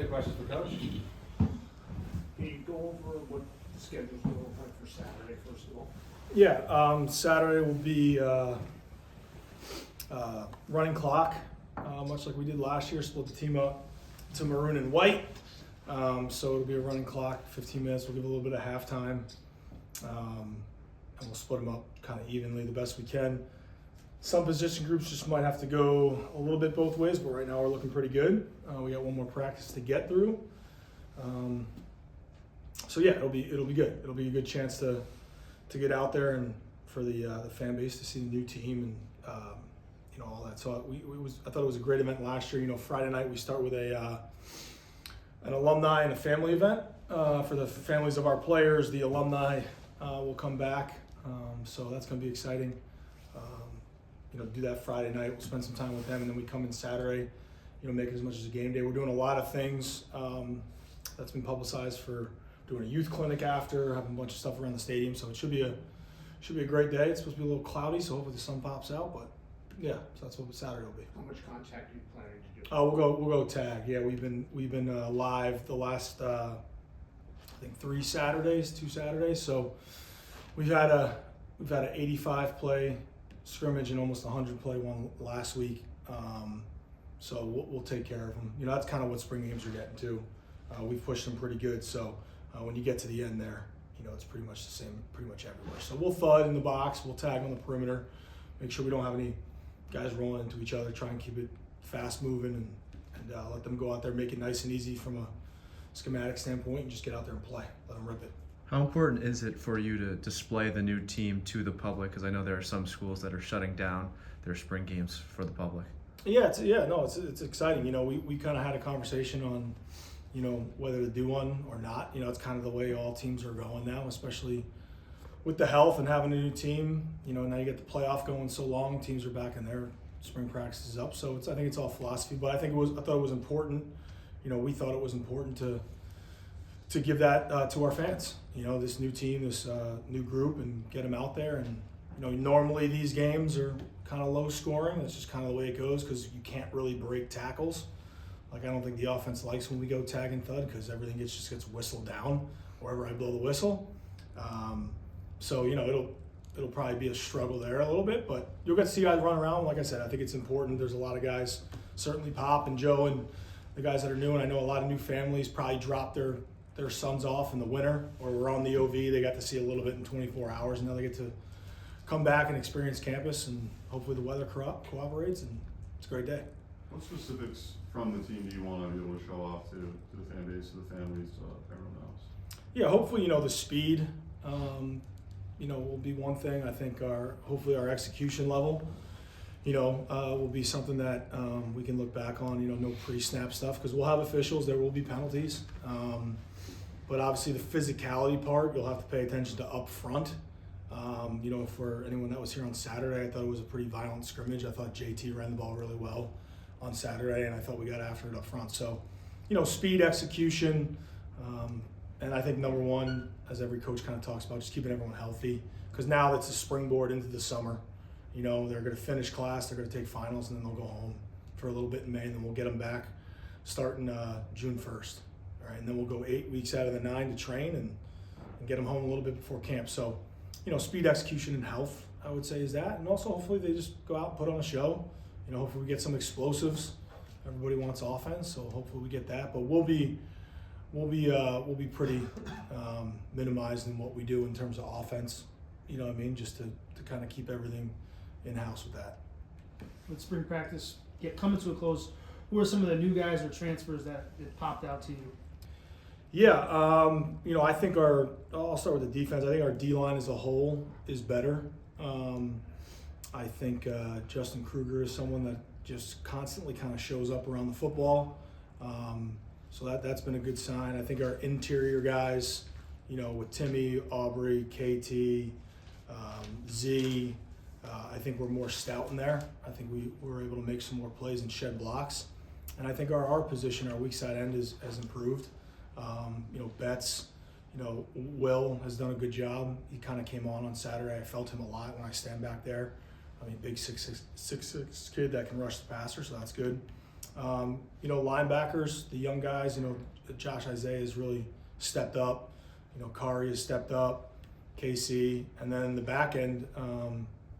Any questions for Coach? Can you go over what the schedule's going to look like for Saturday, first of all? Yeah, Saturday will be running clock, much like we did last year. Split the team up to maroon and white. So it'll be a running clock, 15 minutes. We'll give a little bit of halftime, and we'll split them up kind of evenly the best we can. Some position groups just might have to go a little bit both ways, but right now we're looking pretty good. We got one more practice to get through. So yeah, it'll be good. It'll be a good chance to get out there and for the fan base to see the new team and all that. So I thought it was a great event last year. Friday night we start with an alumni and a family event for the families of our players. The alumni will come back, so that's going to be exciting. Do that Friday night. We'll spend some time with them, and then we come in Saturday. Make it as much as a game day. We're doing a lot of things that's been publicized for doing a youth clinic after, having a bunch of stuff around the stadium. So it should be a great day. It's supposed to be a little cloudy, so hopefully the sun pops out. But yeah, so that's what Saturday will be. How much contact are you planning to do? We'll go tag. Yeah, we've been live the last I think 2 Saturdays. So we've had an 85 play scrimmage and almost 100 play one last week. So we'll take care of them. That's kind of what spring games are getting to. We've pushed them pretty good. So when you get to the end there, it's pretty much the same pretty much everywhere. So we'll thud in the box, we'll tag on the perimeter, make sure we don't have any guys rolling into each other, try and keep it fast moving and let them go out there, make it nice and easy from a schematic standpoint and just get out there and play, let them rip it. How important is it for you to display the new team to the public? Because I know there are some schools that are shutting down their spring games for the public. Yeah, it's exciting. We kind of had a conversation on, whether to do one or not. It's kind of the way all teams are going now, especially with the health and having a new team. Now you get the playoff going so long, teams are back in their spring practices up. So I think it's all philosophy, but I thought it was important. We thought it was important to give that to our fans. This new team, this new group, and get them out there. And normally these games are kind of low scoring. That's just kind of the way it goes because you can't really break tackles. Like I don't think the offense likes when we go tag and thud because everything just gets whistled down wherever I blow the whistle. So it'll probably be a struggle there a little bit, but you'll get to see guys run around. Like I said, I think it's important. There's a lot of guys, certainly Pop and Joe and the guys that are new, and I know a lot of new families probably dropped their sons off in the winter or were on the OV. They got to see a little bit in 24 hours, and now they get to come back and experience campus, and hopefully the weather cooperates, and it's a great day. What specifics from the team do you want to be able to show off to the fan base, to the families, everyone else? Yeah, hopefully, the speed, will be one thing. I think hopefully our execution level, will be something that we can look back on, no pre-snap stuff, because we'll have officials, there will be penalties. But obviously the physicality part, you'll have to pay attention to up front. For anyone that was here on Saturday, I thought it was a pretty violent scrimmage. I thought JT ran the ball really well on Saturday, and I thought we got after it up front. So, speed, execution, and I think number one, as every coach kind of talks about, just keeping everyone healthy, because now that's a springboard into the summer. They're going to finish class, they're going to take finals, and then they'll go home for a little bit in May, and then we'll get them back starting June 1st. All right, and then we'll go 8 weeks out of the 9 to train and get them home a little bit before camp. So, speed, execution, and health, I would say, is that. And also, hopefully, they just go out and put on a show. Hopefully we get some explosives. Everybody wants offense, so hopefully we get that. But we'll be pretty minimized in what we do in terms of offense. Just to kind of keep everything in-house with that. With spring practice coming to a close, who are some of the new guys or transfers that popped out to you? Yeah, I think I'll start with the defense. I think our D-line as a whole is better. I think Justin Kruger is someone that just constantly kind of shows up around the football. So that's been a good sign. I think our interior guys, with Timmy, Aubrey, KT, Z, I think we're more stout in there. I think we were able to make some more plays and shed blocks. And I think our position, our weak side end has improved. Betts, Will has done a good job. He kind of came on Saturday. I felt him a lot when I stand back there. Big 6'6" kid that can rush the passer, so that's good. You know, linebackers, the young guys, you know, Josh Isaiah has really stepped up. You know, Kari has stepped up, KC. And then the back end,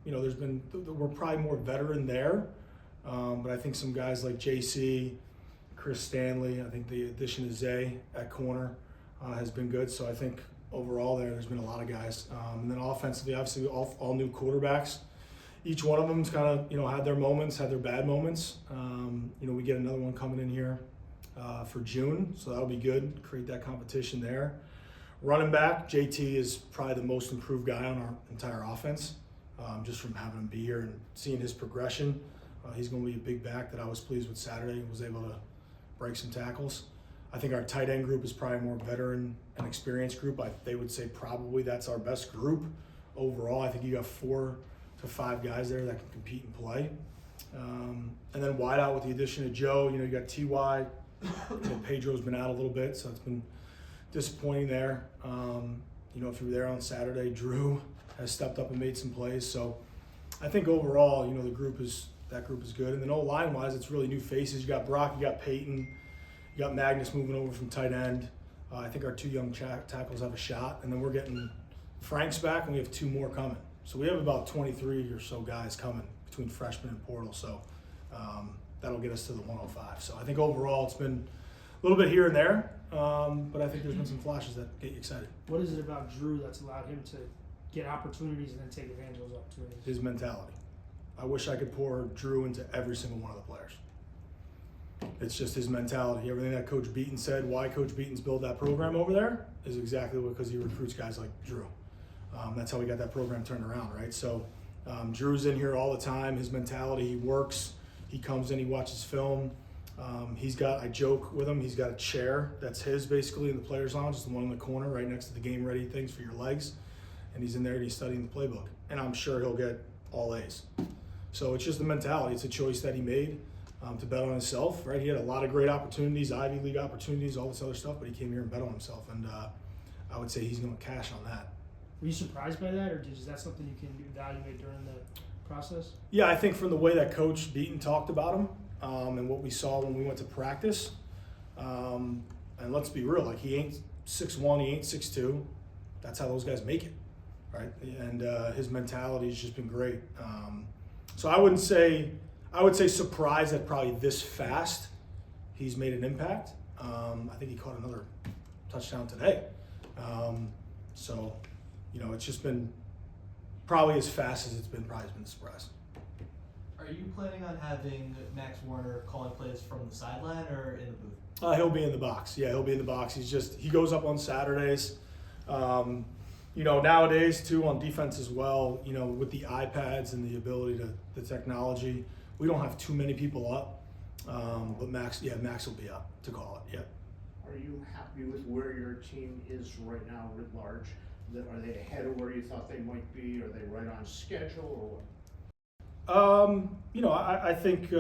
you know, we're probably more veteran there. But I think some guys like JC, Chris Stanley, I think the addition of Zay at corner has been good. So I think overall there's been a lot of guys. And then offensively, obviously all new quarterbacks. Each one of them's kind of, you know, had their moments, had their bad moments. You know, we get another one coming in here for June, so that'll be good, create that competition there. Running back, JT is probably the most improved guy on our entire offense, just from having him be here and seeing his progression. He's going to be a big back that I was pleased with Saturday, was able to break some tackles. I think our tight end group is probably a more veteran and experienced group. They would say probably that's our best group overall. I think you got 4 to 5 guys there that can compete and play. And then wide out with the addition of Joe, you know, you got TY, you know, Pedro's been out a little bit, so it's been disappointing there. You know, if you were there on Saturday, Drew has stepped up and made some plays. So I think overall, you know, that group is good. And then O-line wise, it's really new faces. You got Brock, you got Peyton, you got Magnus moving over from tight end. I think our 2 young tackles have a shot, and then we're getting Frank's back, and we have 2 more coming. So we have about 23 or so guys coming between freshmen and portal. So that'll get us to the 105. So I think overall it's been a little bit here and there, but I think there's been some flashes that get you excited. What is it about Drew that's allowed him to get opportunities and then take advantage of those opportunities? His mentality. I wish I could pour Drew into every single one of the players. It's just his mentality. Everything that Coach Beaton said, why Coach Beaton's built that program over there, is exactly because he recruits guys like Drew. That's how we got that program turned around, right? So Drew's in here all the time. His mentality, he works. He comes in, he watches film. I joke with him, he's got a chair that's his basically in the players' lounge. It's the one in the corner right next to the game ready things for your legs. And he's in there and he's studying the playbook. And I'm sure he'll get all A's. So it's just the mentality. It's a choice that he made to bet on himself, right? He had a lot of great opportunities, Ivy League opportunities, all this other stuff, but he came here and bet on himself. And I would say he's going to cash on that. Were you surprised by that, or is that something you can evaluate during the process? Yeah, I think from the way that Coach Beaton talked about him and what we saw when we went to practice, and let's be real, like he ain't 6'1", he ain't 6'2". That's how those guys make it, right? And his mentality has just been great. So I would say surprised that probably this fast he's made an impact. I think he caught another touchdown today. So, you know, it's just been probably as fast as it's been, probably has been a surprise. Are you planning on having Max Warner calling plays from the sideline or in the booth? He'll be in the box. Yeah, he'll be in the box. He goes up on Saturdays. You know, nowadays too on defense as well, you know, with the iPads and the ability the technology, we don't have too many people up. But Max will be up to call it, yeah. Are you happy with where your team is right now writ large? Are they ahead of where you thought they might be? Are they right on schedule or what? You know, I think, you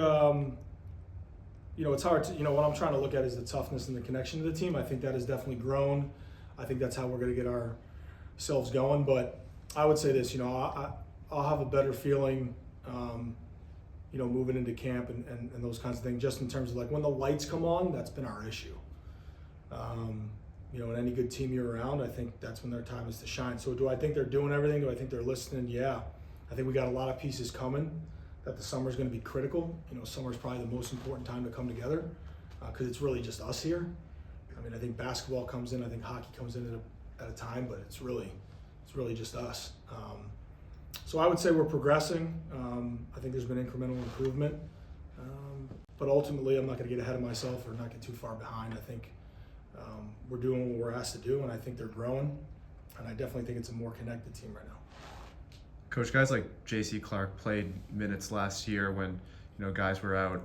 know, it's hard to, you know, what I'm trying to look at is the toughness and the connection to the team. I think that has definitely grown. I think that's how we're going to get ourselves going. But I would say this, you know, I'll have a better feeling, you know, moving into camp and those kinds of things, just in terms of like when the lights come on, that's been our issue. You know, and any good team you're around, I think that's when their time is to shine. So do I think they're doing everything? Do I think they're listening? Yeah. I think we got a lot of pieces coming that the summer's going to be critical. You know, summer's probably the most important time to come together because it's really just us here. I mean, I think basketball comes in, I think hockey comes in at a time, but it's really just us. So I would say we're progressing. I think there's been incremental improvement. But ultimately, I'm not going to get ahead of myself or not get too far behind. I think we're doing what we're asked to do, and I think they're growing. And I definitely think it's a more connected team right now. Coach, guys like J.C. Clark played minutes last year when, you know, guys were out,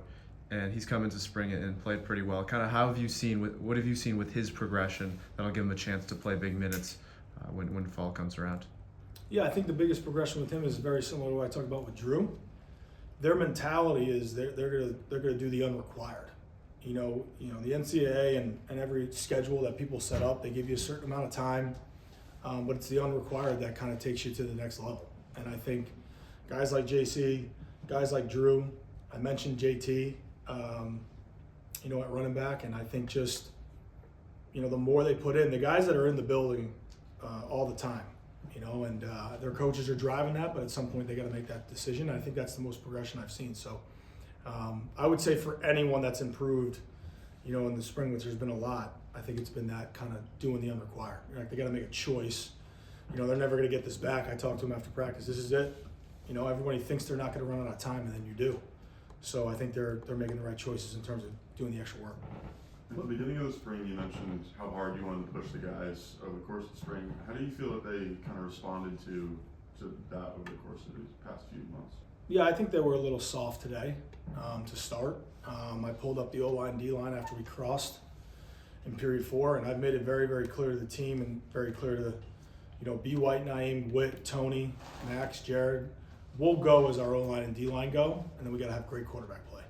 and he's come into spring and played pretty well. Kind of what have you seen with his progression that'll give him a chance to play big minutes when fall comes around? Yeah, I think the biggest progression with him is very similar to what I talked about with Drew. Their mentality is they're gonna do the unrequired. You know the NCAA and every schedule that people set up, they give you a certain amount of time, but it's the unrequired that kind of takes you to the next level. And I think guys like JC, guys like Drew, I mentioned JT, at running back. And I think just, the more they put in, the guys that are in the building all the time, and their coaches are driving that, but at some point they got to make that decision. I think that's the most progression I've seen. So I would say for anyone that's improved, in the spring, which there's been a lot, I think it's been that kind of doing the unrequired. Like they got to make a choice. They're never going to get this back. I talked to them after practice. This is it. Everybody thinks they're not going to run out of time, and then you do. So I think they're making the right choices in terms of doing the extra work. At the beginning of the spring, you mentioned how hard you wanted to push the guys over the course of the spring. How do you feel that they kind of responded to that over the course of these past few months? Yeah, I think they were a little soft today to start. I pulled up the O-line, D-line after we crossed in period 4, and I've made it very, very clear to the team and very clear to B. White, Naeem, Witt, Tony, Max, Jared. We'll go as our O-line and D-line go, and then we got to have great quarterback play.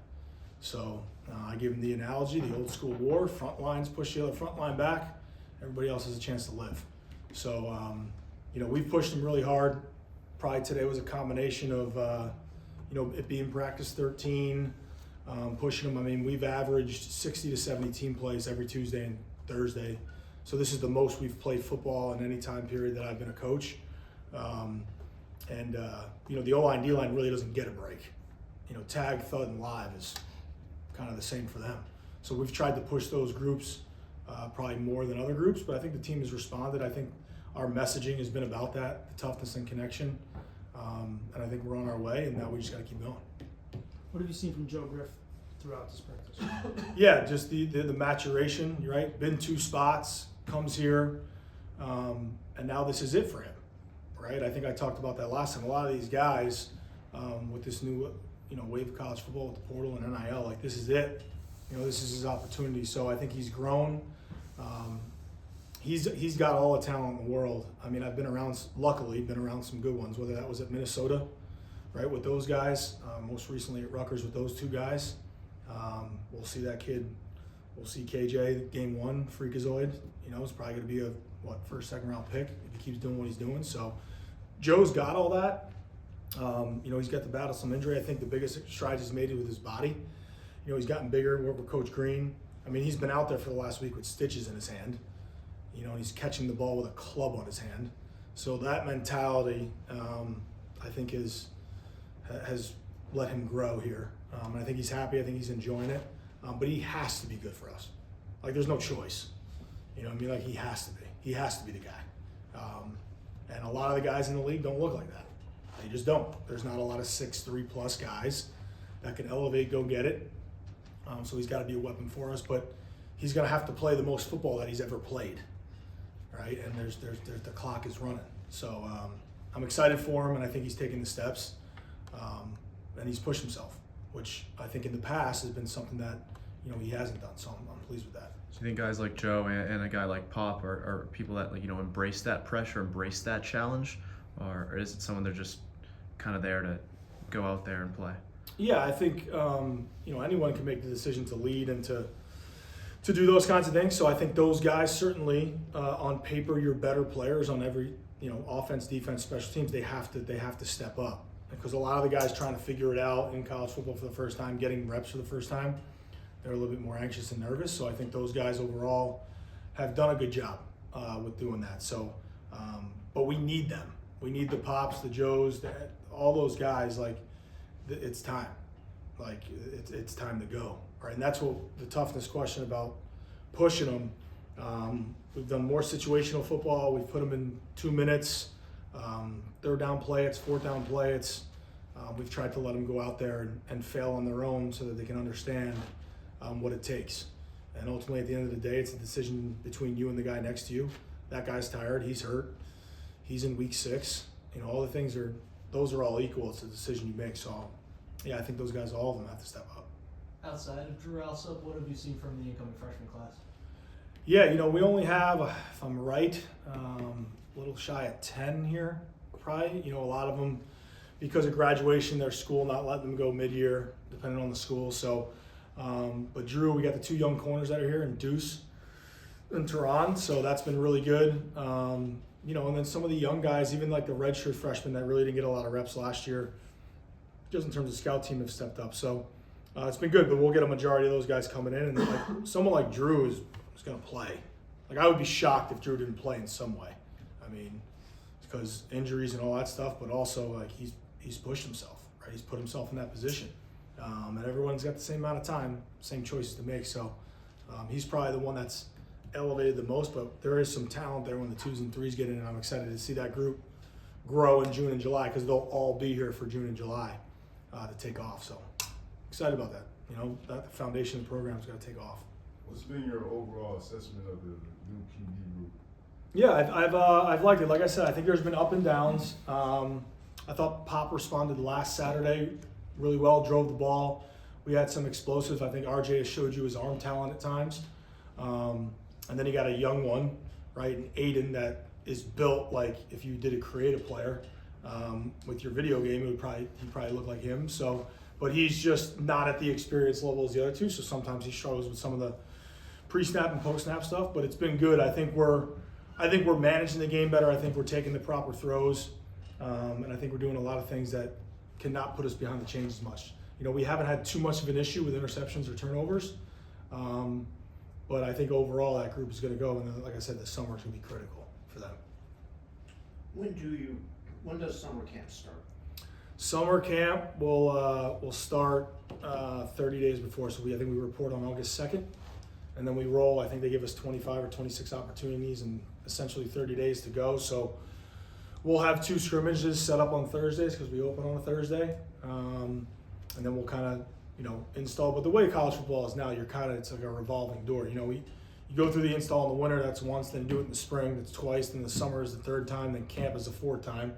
So I give them the analogy, the old school war, front lines push the other front line back, everybody else has a chance to live. So, we've pushed them really hard. Probably today was a combination of, it being practice 13, pushing them. I mean, we've averaged 60 to 70 team plays every Tuesday and Thursday. So this is the most we've played football in any time period that I've been a coach. The O-line, D-line really doesn't get a break. Tag, thud, and live is kind of the same for them. So we've tried to push those groups probably more than other groups, but I think the team has responded. I think our messaging has been about that, the toughness and connection. And I think we're on our way, and now we just got to keep going. What have you seen from Joe Griff throughout this practice? Yeah, just the maturation, right? Been 2 spots, comes here, and now this is it for him, right? I think I talked about that last time. A lot of these guys with this new, wave of college football with the portal and NIL, like this is it. This is his opportunity. So I think he's grown. He's got all the talent in the world. I mean, I've been around some good ones, whether that was at Minnesota, right, with those guys, most recently at Rutgers with those 2 guys. We'll see that kid. We'll see KJ, game 1, freakazoid. It's probably going to be a, first, second round pick if he keeps doing what he's doing. So Joe's got all that. He's got the battlesome injury. I think the biggest strides he's made with his body. He's gotten bigger, worked with Coach Green. I mean, he's been out there for the last week with stitches in his hand. And he's catching the ball with a club on his hand. So that mentality, I think, has let him grow here. And I think he's happy. I think he's enjoying it. But he has to be good for us. Like, there's no choice. Like, he has to be. He has to be the guy. And a lot of the guys in the league don't look like that. They just don't. There's not a lot of 6'3+ guys that can elevate, go get it. So he's got to be a weapon for us. But he's going to have to play the most football that he's ever played. Right, and there's the clock is running. So I'm excited for him, and I think he's taking the steps, and he's pushed himself, which I think in the past has been something that he hasn't done. So I'm pleased with that. So you think guys like Joe and a guy like Pop are people that embrace that pressure, embrace that challenge, or is it someone they're just kind of there to go out there and play? Yeah, I think anyone can make the decision to lead and to do those kinds of things. So I think those guys certainly, on paper, you're better players on every, offense, defense, special teams. They have to step up, because a lot of the guys trying to figure it out in college football for the first time, getting reps for the first time, they're a little bit more anxious and nervous. So I think those guys overall have done a good job with doing that. So, but we need them. We need the Pops, the Joes, all those guys. Like, it's time. Like, it's time to go. Right, and that's what the toughness question about pushing them. We've done more situational football. We've put them in 2 minutes. 3rd down play, it's 4th down play. We've tried to let them go out there and fail on their own so that they can understand what it takes. And ultimately, at the end of the day, it's a decision between you and the guy next to you. That guy's tired. He's hurt. He's in week 6. All the things those are all equal. It's a decision you make. So, yeah, I think those guys, all of them, have to step up. Outside of Drew Alsop, what have you seen from the incoming freshman class? Yeah, we only have, if I'm right, a little shy of 10 here, probably. A lot of them, because of graduation, their school not letting them go mid-year, depending on the school. So, but Drew, we got the 2 young corners that are here, and Deuce and Tehran. So that's been really good. And then some of the young guys, even like the redshirt freshmen that really didn't get a lot of reps last year, just in terms of scout team, have stepped up. So, it's been good, but we'll get a majority of those guys coming in, and like someone like Drew is going to play. Like I would be shocked if Drew didn't play in some way. I mean, because injuries and all that stuff, but also like he's pushed himself, right? He's put himself in that position, and everyone's got the same amount of time, same choices to make. So he's probably the one that's elevated the most, but there is some talent there when the 2s and 3s get in, and I'm excited to see that group grow in June and July because they'll all be here for June and July to take off. So excited about that. You know, that the foundation of the program's got to take off. What's been your overall assessment of the new QB group? Yeah, I've liked it. Like I said, I think there's been up and downs. I thought Pop responded last Saturday really well, drove the ball. We had some explosives. I think RJ has showed you his arm talent at times. And then you got a young one, right, in Aiden that is built like if you did a creative player with your video game, he'd probably look like him. So, but he's just not at the experience level as the other two. So sometimes he struggles with some of the pre-snap and post-snap stuff. But it's been good. I think we're managing the game better. I think we're taking the proper throws, and I think we're doing a lot of things that cannot put us behind the chains as much. You know, we haven't had too much of an issue with interceptions or turnovers. But I think overall that group is going to go, and then, like I said, the summer is going to be critical for them. When does summer camp start? Summer camp will start 30 days before, so I think we report on August 2nd, and then we roll. I think they give us 25 or 26 opportunities and essentially 30 days to go. So we'll have 2 scrimmages set up on Thursdays because we open on a Thursday, and then we'll kind of install. But the way college football is now, it's like a revolving door. You go through the install in the winter, that's once, then do it in the spring, that's twice, then the summer is the 3rd time, then camp is the 4th time.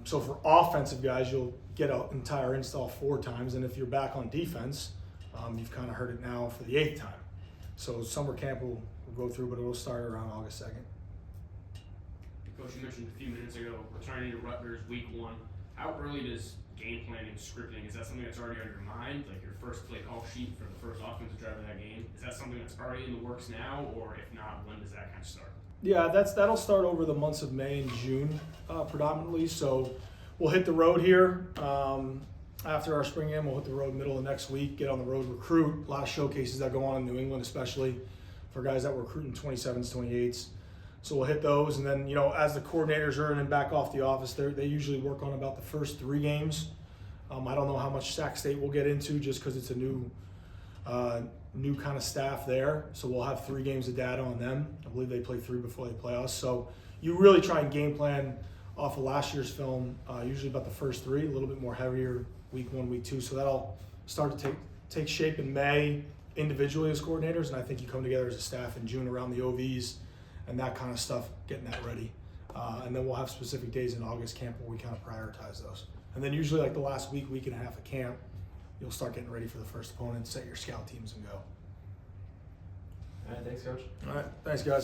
So for offensive guys, you'll get an entire install 4 times, and if you're back on defense, you've kind of heard it now for the 8th time. So summer camp will go through, but it will start around August 2nd. Coach, you mentioned a few minutes ago, returning to Rutgers week 1. How early does game planning, scripting, is that something that's already on your mind? Like your first play call sheet for the first offensive drive of that game? Is that something that's already in the works now, or if not, when does that kind of start? Yeah, that'll start over the months of May and June predominantly. So we'll hit the road here after our spring game. We'll hit the road middle of next week, get on the road, recruit. A lot of showcases that go on in New England, especially for guys that were recruiting 27s, 28s. So we'll hit those, and then as the coordinators are in and back off the office, they usually work on about the first 3 games. I don't know how much Sac State we'll get into just because it's a new kind of staff there. So we'll have 3 games of data on them. I believe they play 3 before they play us. So you really try and game plan off of last year's film, usually about the first 3, a little bit more heavier week 1, week 2. So that'll start to take shape in May individually as coordinators, and I think you come together as a staff in June around the OVs and that kind of stuff, getting that ready. And then we'll have specific days in August camp where we kind of prioritize those. And then usually like the last week and a half of camp, you'll start getting ready for the first opponent, set your scout teams and go. All right, thanks, Coach. All right, thanks guys.